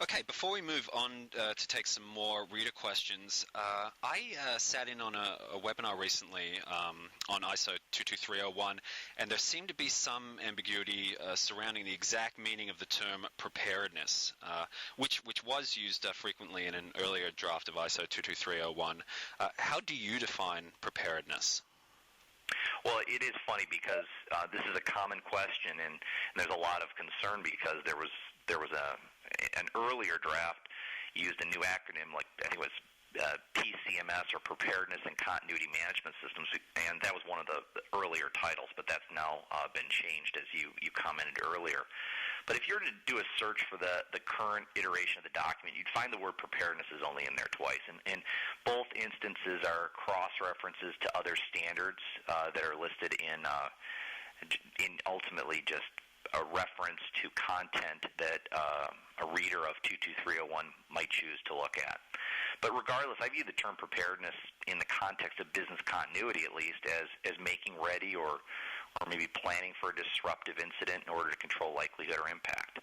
Okay, before we move on to take some more reader questions, I sat in on a webinar recently on ISO 22301, and there seemed to be some ambiguity surrounding the exact meaning of the term preparedness, which was used frequently in an earlier draft of ISO 22301. How do you define preparedness? Well, it is funny because this is a common question, and there's a lot of concern because there was an earlier draft used a new acronym, like I think it was PCMS, or Preparedness and Continuity Management Systems, and that was one of the earlier titles, but that's now been changed, as you commented earlier. But if you were to do a search for the current iteration of the document, you'd find the word preparedness is only in there twice, and both instances are cross-references to other standards that are listed in ultimately just a reference to content that a reader of 22301 might choose to look at. But regardless, I view the term preparedness in the context of business continuity, at least, as making ready or maybe planning for a disruptive incident in order to control likelihood or impact.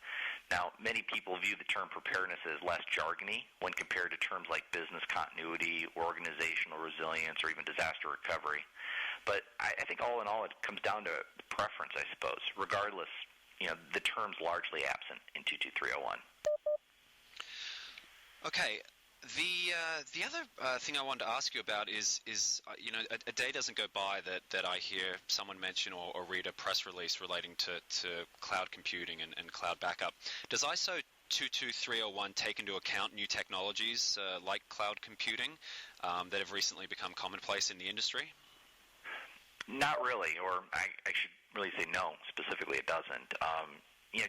Now, many people view the term preparedness as less jargony when compared to terms like business continuity, organizational resilience, or even disaster recovery. But I think all in all, it comes down to preference, I suppose. Regardless, the term's largely absent in 22301. Okay. The other thing I wanted to ask you about is a day doesn't go by that I hear someone mention or read a press release relating to cloud computing and cloud backup. Does ISO 22301 take into account new technologies like cloud computing that have recently become commonplace in the industry? Not really, or I should really say no. Specifically, it doesn't.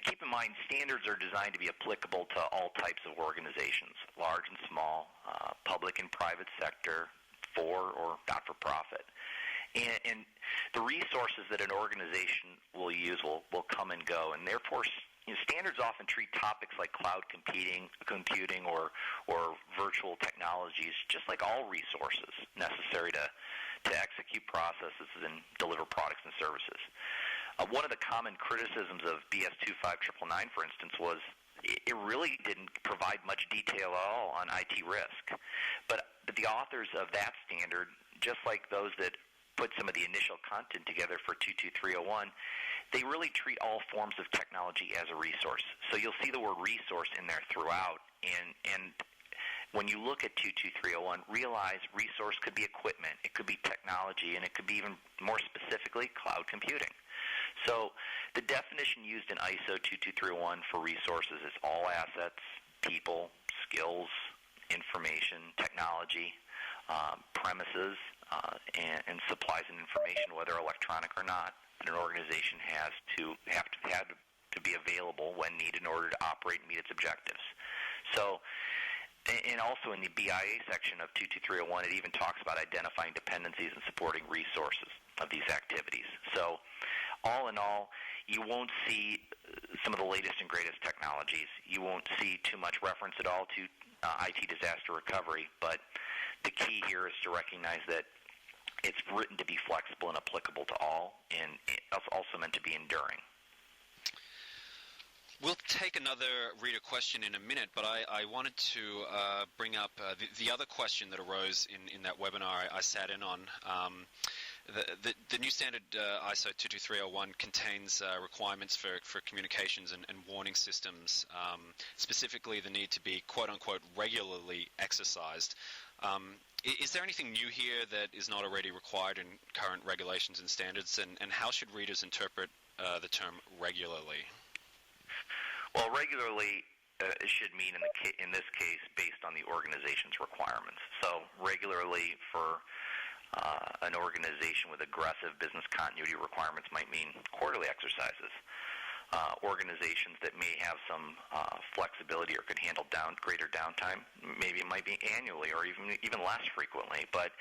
Keep in mind, standards are designed to be applicable to all types of organizations, large and small, public and private sector, for or not for profit. And the resources that an organization will use will come and go, and therefore standards often treat topics like cloud computing or virtual technologies just like all resources necessary to execute processes and deliver products and services. One of the common criticisms of BS 25999, for instance, was it really didn't provide much detail at all on IT risk. But the authors of that standard, just like those that put some of the initial content together for 22301, they really treat all forms of technology as a resource. So you'll see the word resource in there throughout, and when you look at 22301, realize resource could be equipment, it could be technology, and it could be even more specifically cloud computing. So the definition used in ISO 22301 for resources is all assets, people, skills, information, technology, premises, and supplies and information, whether electronic or not, that an organization has to be available when needed in order to operate and meet its objectives. So, and also in the BIA section of 22301, it even talks about identifying dependencies and supporting resources of these activities. So, all in all, you won't see some of the latest and greatest technologies. You won't see too much reference at all to IT disaster recovery, but the key here is to recognize that it's written to be flexible and applicable to all, and it's also meant to be enduring. We'll take another reader question in a minute, but I wanted to bring up the other question that arose in that webinar I sat in on. The new standard ISO 22301 contains requirements for communications and warning systems, specifically the need to be quote-unquote regularly exercised. Is there anything new here that is not already required in current regulations and standards, and how should readers interpret the term regularly? Well, regularly it should mean in this case based on the organization's requirements. So regularly for an organization with aggressive business continuity requirements might mean quarterly exercises. Organizations that may have some flexibility or can handle greater downtime, maybe it might be annually or even less frequently, but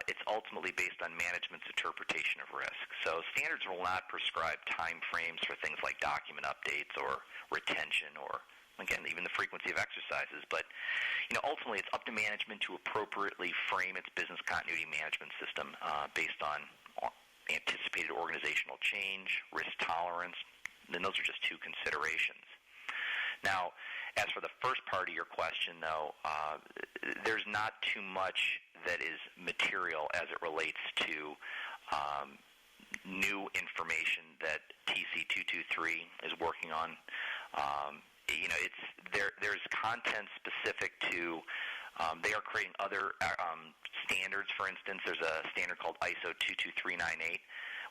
it's ultimately based on management's interpretation of risk. So standards will not prescribe time frames for things like document updates or retention or, again, even the frequency of exercises. But ultimately it's up to management to appropriately frame its business continuity management system based on anticipated organizational change, risk tolerance. Then those are just two considerations. Now, as for the first part of your question, though, there's not too much that is material as it relates to new information that TC223 is working on. There's content specific to. They are creating other standards. For instance, there's a standard called ISO 22398,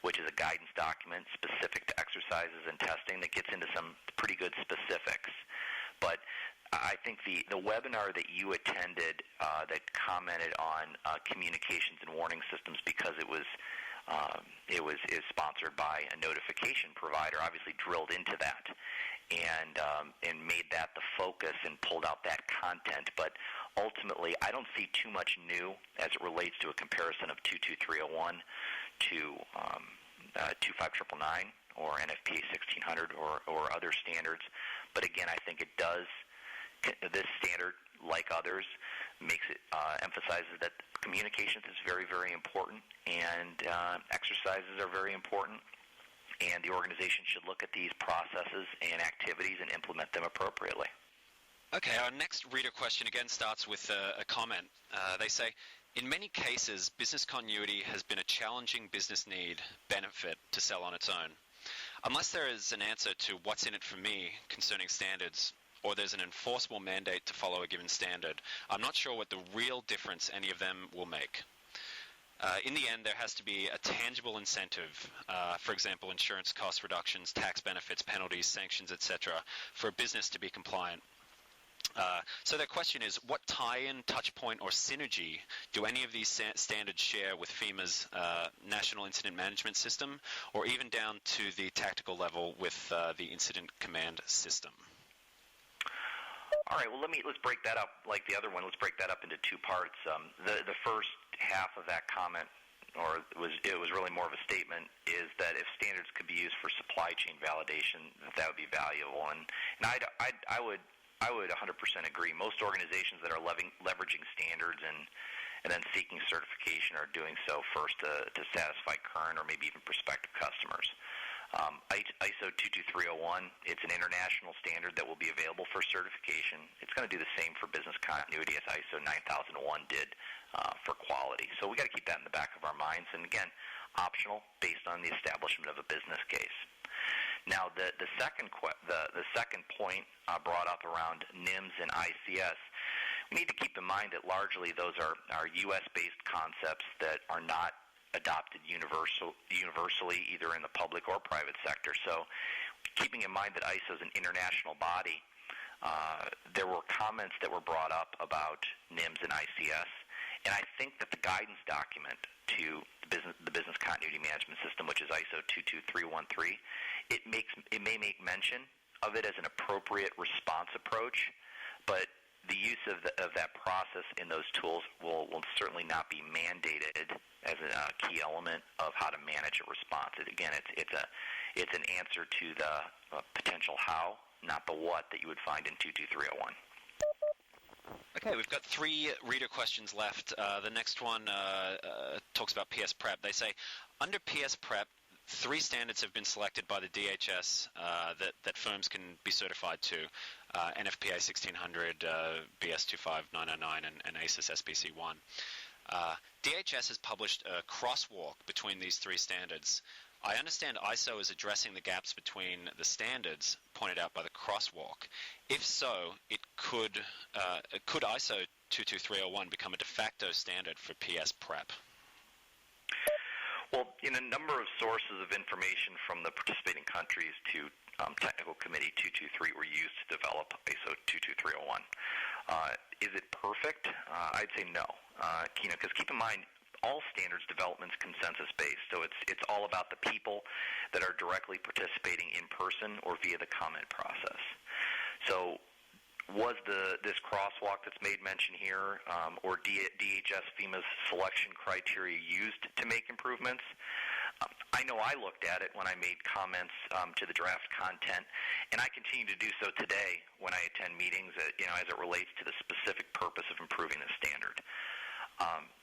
which is a guidance document specific to exercises and testing that gets into some pretty good specifics. But I think the webinar that you attended that commented on communications and warning systems, because it was sponsored by a notification provider, obviously drilled into that and made that the focus and pulled out that content. But ultimately, I don't see too much new as it relates to a comparison of 22301 to 25999 or NFPA 1600 or other standards. But again, I think this standard, like others, emphasizes that communications is very, very important, and exercises are very important, and the organization should look at these processes and activities and implement them appropriately. Okay, our next reader question again starts with a comment. They say, in many cases, business continuity has been a challenging business need benefit to sell on its own. Unless there is an answer to what's in it for me concerning standards, or there's an enforceable mandate to follow a given standard, I'm not sure what the real difference any of them will make. In the end, there has to be a tangible incentive, for example, insurance cost reductions, tax benefits, penalties, sanctions, etc., for a business to be compliant. So their question is, what tie-in, touch-point, or synergy do any of these standards share with FEMA's National Incident Management System, or even down to the tactical level with the Incident Command System? All right, well, let's break that up like the other one. Let's break that up into two parts. The first half of that comment, it was really more of a statement, is that if standards could be used for supply chain validation, that would be valuable. And I would 100% agree. Most organizations that are leveraging standards and then seeking certification are doing so first to satisfy current or maybe even prospective customers. ISO 22301, it's an international standard that will be available for certification. It's going to do the same for business continuity as ISO 9001 did for quality. So we got to keep that in the back of our minds. And again, optional based on the establishment of a business case. Now, the second point brought up around NIMS and ICS, we need to keep in mind that largely those are U.S.-based concepts that are not adopted universally either in the public or private sector. So keeping in mind that ISO is an international body, there were comments that were brought up about NIMS and ICS, and I think that the guidance document to the business continuity management system, which is ISO 22313, it may make mention of it as an appropriate response approach, but the use of that process in those tools will certainly not be mandated as a key element of how to manage a response. Again, it's an answer to the potential how, not the what, that you would find in 22301. Okay, we've got 3 reader questions left. The next one talks about PS Prep. They say, under PS Prep, 3 standards have been selected by the DHS that firms can be certified to, NFPA 1600, BS 25999, and ASIS SPC 1. DHS has published a crosswalk between these 3 standards. I understand ISO is addressing the gaps between the standards pointed out by the crosswalk. If so, could ISO 22301 become a de facto standard for PS Prep? Well, in a number of sources of information from the participating countries to Technical Committee 223 were used to develop ISO 22301. Is it perfect? I'd say no. Because keep in mind, all standards development's consensus-based, so it's all about the people that are directly participating in person or via the comment process. So was this crosswalk that's made mention here or DHS FEMA's selection criteria used to make improvements? I know I looked at it when I made comments to the draft content, and I continue to do so today when I attend meetings as it relates to the specific purpose of improving the standard.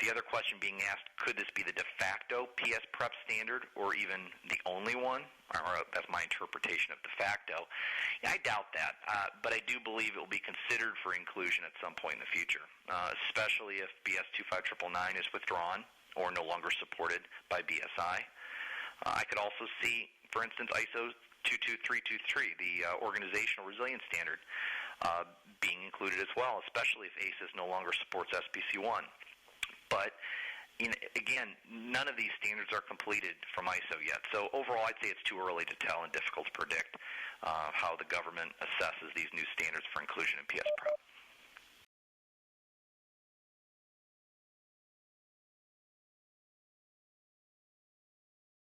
The other question being asked, could this be the de facto PS Prep standard or even the only one? Or that's my interpretation of de facto. Yeah, I doubt that, but I do believe it will be considered for inclusion at some point in the future, especially if BS 25999 is withdrawn or no longer supported by BSI. I could also see, for instance, ISO 22323, the Organizational Resilience Standard, being included as well, especially if ACES no longer supports SPC1. But, again, none of these standards are completed from ISO yet. So overall, I'd say it's too early to tell and difficult to predict how the government assesses these new standards for inclusion in PS Prep.